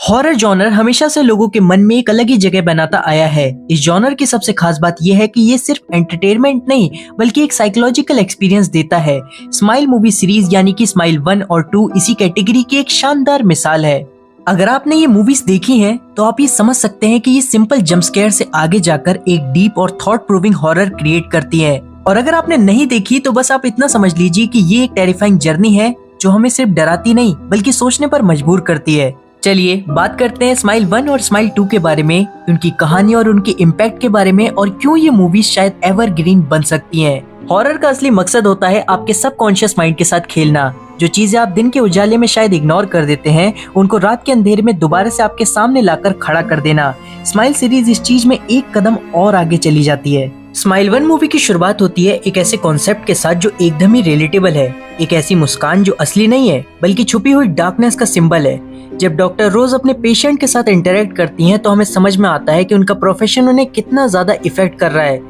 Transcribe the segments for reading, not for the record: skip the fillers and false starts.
Horror genre हमेशा से लोगों के मन में एक अलग ही जगह बनाता आया है। इस जॉनर की सबसे खास बात यह है कि ये सिर्फ एंटरटेनमेंट नहीं बल्कि एक साइकोलॉजिकल एक्सपीरियंस देता है। स्माइल मूवी सीरीज यानी कि स्माइल 1 और 2 इसी कैटेगरी की एक शानदार मिसाल है। अगर आपने ये मूवीज देखी हैं तो आप ये समझ सकते हैं कि ये सिंपल जंप स्केयर से आगे जाकर एक डीप और थॉट प्रूविंग हॉरर क्रिएट करती है। और अगर आपने नहीं देखी तो बस आप इतना समझ लीजिए कि ये एक टेरिफाइंग जर्नी है जो हमें सिर्फ डराती नहीं बल्कि सोचने पर मजबूर करती है। चलिए बात करते हैं स्माइल 1 और स्माइल 2 के बारे में, उनकी कहानी और उनके इम्पैक्ट के बारे में और क्यों ये मूवीज शायद एवरग्रीन बन सकती हैं। हॉरर का असली मकसद होता है आपके सबकॉन्शियस माइंड के साथ खेलना। जो चीजें आप दिन के उजाले में शायद इग्नोर कर देते हैं उनको रात के अंधेरे में दोबारा से आपके सामने लाकर खड़ा कर देना। स्माइल सीरीज इस चीज में एक कदम और आगे चली जाती है। स्माइल 1 मूवी की शुरुआत होती है एक ऐसे कॉन्सेप्ट के साथ जो एकदम ही रिलेटेबल है, एक ऐसी मुस्कान जो असली नहीं है बल्कि छुपी हुई डार्कनेस का सिंबल है। जब डॉक्टर रोज अपने पेशेंट के साथ इंटरेक्ट करती हैं तो हमें समझ में आता है कि उनका प्रोफेशन उन्हें कितना ज्यादा इफेक्ट कर रहा है।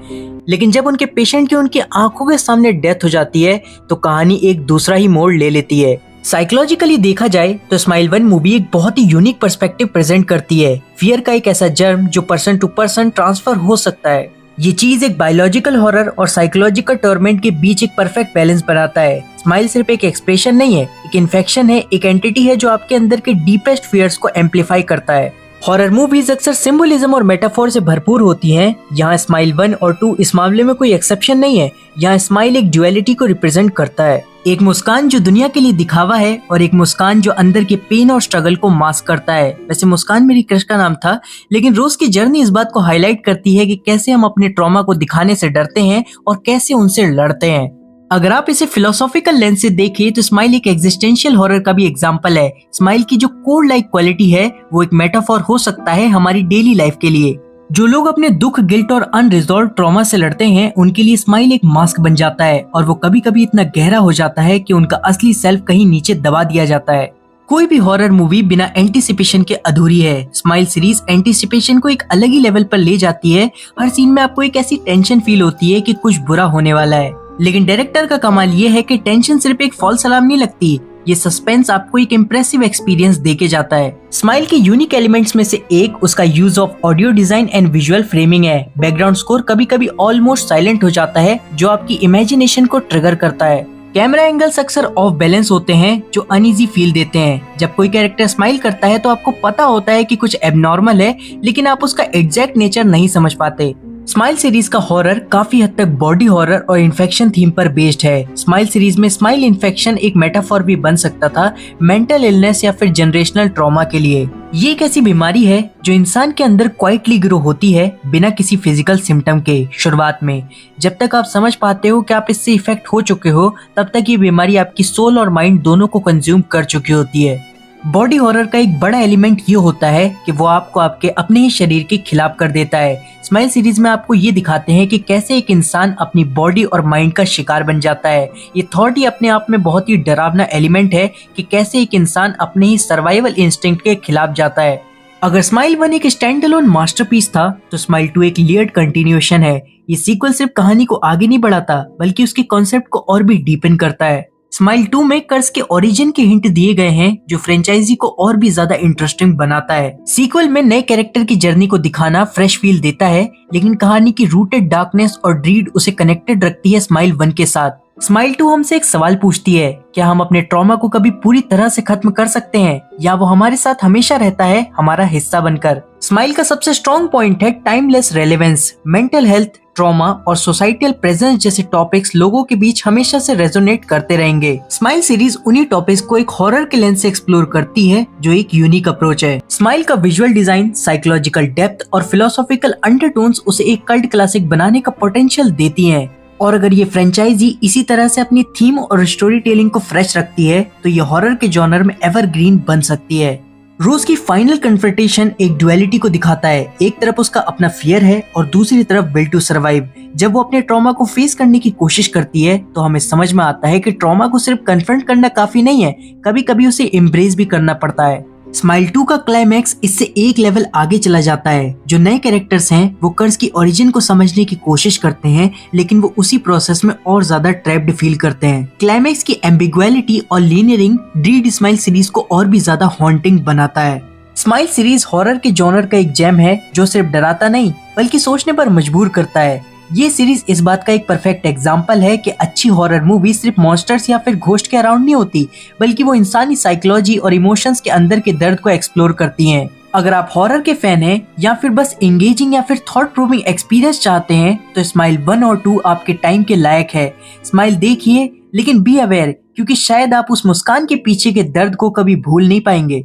लेकिन जब उनके पेशेंट की उनकी आंखों के सामने डेथ हो जाती है तो कहानी एक दूसरा ही मोड़ ले लेती है। साइकोलॉजिकली देखा जाए तो स्माइल 1 मूवी एक बहुत ही यूनिक पर्सपेक्टिव प्रेजेंट करती है। फियर का एक ऐसा जर्म जो पर्सन टू पर्सन ट्रांसफर हो सकता है। ये चीज एक बायोलॉजिकल हॉरर और साइकोलॉजिकल टॉर्मेंट के बीच एक परफेक्ट बैलेंस बनाता है। स्माइल सिर्फ एक एक्सप्रेशन नहीं है, एक इन्फेक्शन है, एक एंटिटी है जो आपके अंदर के डीपेस्ट फियर्स को एम्पलीफाई करता है। हॉरर मूवीज अक्सर सिंबलिज्म और मेटाफोर से भरपूर होती हैं। यहाँ स्माइल 1 और 2 इस मामले में कोई एक्सेप्शन नहीं है। यहाँ स्माइल एक ड्युअलिटी को रिप्रेजेंट करता है, एक मुस्कान जो दुनिया के लिए दिखावा है और एक मुस्कान जो अंदर के पेन और स्ट्रगल को मास्क करता है। वैसे मुस्कान मेरी क्रश का नाम था, लेकिन रोज की जर्नी इस बात को हाईलाइट करती है कि कैसे हम अपने ट्रॉमा को दिखाने से डरते हैं और कैसे उनसे लड़ते हैं। अगर आप इसे फिलोसॉफिकल लेंस से देखें तो स्माइल एक एग्जिस्टेंशियल हॉरर का भी एग्जांपल है। स्माइल की जो कोड लाइक क्वालिटी है वो एक मेटाफोर हो सकता है हमारी डेली लाइफ के लिए। जो लोग अपने दुख, गिल्ट और अनरिजॉल्व ट्रॉमा से लड़ते हैं उनके लिए स्माइल एक मास्क बन जाता है और वो कभी कभी इतना गहरा हो जाता है कि उनका असली सेल्फ कहीं नीचे दबा दिया जाता है। कोई भी हॉरर मूवी बिना एंटीसिपेशन के अधूरी है। स्माइल सीरीज एंटीसिपेशन को एक अलग ही लेवल पर ले जाती है। हर सीन में आपको एक ऐसी टेंशन फील होती है कि कुछ बुरा होने वाला है। लेकिन डायरेक्टर का कमाल ये है कि टेंशन सिर्फ एक फॉल्स अलार्म नहीं लगती, ये सस्पेंस आपको एक इम्प्रेसिव एक्सपीरियंस देके जाता है। स्माइल के यूनिक एलिमेंट्स में से एक उसका use of audio design and visual framing है। बैकग्राउंड स्कोर कभी कभी ऑलमोस्ट साइलेंट हो जाता है जो आपकी इमेजिनेशन को ट्रिगर करता है। कैमरा एंगल्स अक्सर ऑफ बैलेंस होते हैं जो अनईजी फील देते हैं। जब कोई कैरेक्टर स्माइल करता है तो आपको पता होता है कि कुछ एबनॉर्मल है, लेकिन आप उसका एग्जैक्ट नेचर नहीं समझ पाते। स्माइल सीरीज का हॉरर काफी हद तक बॉडी हॉरर और इन्फेक्शन थीम पर बेस्ड है। स्माइल सीरीज में स्माइल इन्फेक्शन एक मेटाफोर भी बन सकता था मेंटल इलनेस या फिर जनरेशनल ट्रॉमा के लिए। ये एक ऐसी बीमारी है जो इंसान के अंदर क्वाइटली ग्रो होती है बिना किसी फिजिकल सिम्टम के। शुरुआत में जब तक आप समझ पाते हो कि आप इससे इफेक्ट हो चुके हो तब तक ये बीमारी आपकी सोल और माइंड दोनों को कंज्यूम कर चुकी होती है। बॉडी हॉरर का एक बड़ा एलिमेंट ये होता है कि वो आपको आपके अपने ही शरीर के खिलाफ कर देता है। स्माइल सीरीज में आपको ये दिखाते हैं कि कैसे एक इंसान अपनी बॉडी और माइंड का शिकार बन जाता है। ये थॉट ही अपने आप में बहुत ही डरावना एलिमेंट है कि कैसे एक इंसान अपने ही सर्वाइवल इंस्टिंक्ट के खिलाफ जाता है। अगर स्माइल 1 एक स्टैंड अलोन मास्टरपीस था तो स्माइल 2 एक लेयर्ड कंटिन्यूएशन है। ये सीक्वल सिर्फ कहानी को आगे नहीं बढ़ाता बल्कि उसके कॉन्सेप्ट को और भी डीपन करता है। स्माइल 2 में कर्स के ओरिजिन के हिंट दिए गए हैं जो फ्रेंचाइजी को और भी ज्यादा इंटरेस्टिंग बनाता है। सीक्वल में नए कैरेक्टर की जर्नी को दिखाना फ्रेश फील देता है, लेकिन कहानी की रूटेड डार्कनेस और ड्रीड उसे कनेक्टेड रखती है स्माइल 1 के साथ। स्माइल 2 हमसे एक सवाल पूछती है, क्या हम अपने ट्रॉमा को कभी पूरी तरह से खत्म कर सकते हैं या वो हमारे साथ हमेशा रहता है हमारा हिस्सा बनकर। स्माइल का सबसे स्ट्रॉन्ग पॉइंट है timeless relevance. Mental health, trauma और सोसाइटल प्रेजेंस जैसे टॉपिक्स लोगों के बीच हमेशा से रेजोनेट करते रहेंगे। स्माइल सीरीज उन्हीं टॉपिक्स को एक हॉरर के लेंस से एक्सप्लोर करती है जो एक यूनिक अप्रोच है। स्माइल का विजुअल डिजाइन, साइकोलॉजिकल डेप्थ और फिलोसॉफिकल अंडरटोन्स उसे एक कल्ट क्लासिक बनाने का पोटेंशियल देती हैं। और अगर ये फ्रेंचाइजी इसी तरह से अपनी थीम और स्टोरी टेलिंग को फ्रेश रखती है तो ये हॉरर के जॉनर में एवरग्रीन बन सकती है। रोज की फाइनल कन्फ्रंटेशन एक ड्युअलिटी को दिखाता है। एक तरफ उसका अपना फियर है और दूसरी तरफ विल टू सर्वाइव। जब वो अपने ट्रॉमा को फेस करने की कोशिश करती है तो हमें समझ में आता है कि ट्रॉमा को सिर्फ कन्फ्रंट करना काफी नहीं है, कभी कभी उसे एम्ब्रेस भी करना पड़ता है। स्माइल 2 का क्लाइमैक्स इससे एक लेवल आगे चला जाता है। जो नए कैरेक्टर्स हैं वो कर्स की ओरिजिन को समझने की कोशिश करते हैं, लेकिन वो उसी प्रोसेस में और ज्यादा ट्रैप्ड फील करते हैं। क्लाइमैक्स की एम्बिगुअलिटी और लीनियरिंग ड्रीड स्माइल सीरीज को और भी ज्यादा हॉन्टिंग बनाता है। स्माइल सीरीज हॉरर के जॉनर का एक जेम है जो सिर्फ डराता नहीं बल्कि सोचने पर मजबूर करता है। ये सीरीज इस बात का एक परफेक्ट एग्जाम्पल है कि अच्छी हॉरर मूवी सिर्फ मॉन्स्टर्स या फिर घोस्ट के अराउंड नहीं होती, बल्कि वो इंसानी साइकोलॉजी और इमोशंस के अंदर के दर्द को एक्सप्लोर करती हैं। अगर आप हॉरर के फैन हैं या फिर बस एंगेजिंग या फिर थॉट प्रूविंग एक्सपीरियंस चाहते हैं तो स्माइल 1 और 2 आपके टाइम के लायक है। स्माइल देखिए लेकिन बी अवेयर, क्योंकि शायद आप उस मुस्कान के पीछे के दर्द को कभी भूल नहीं पाएंगे।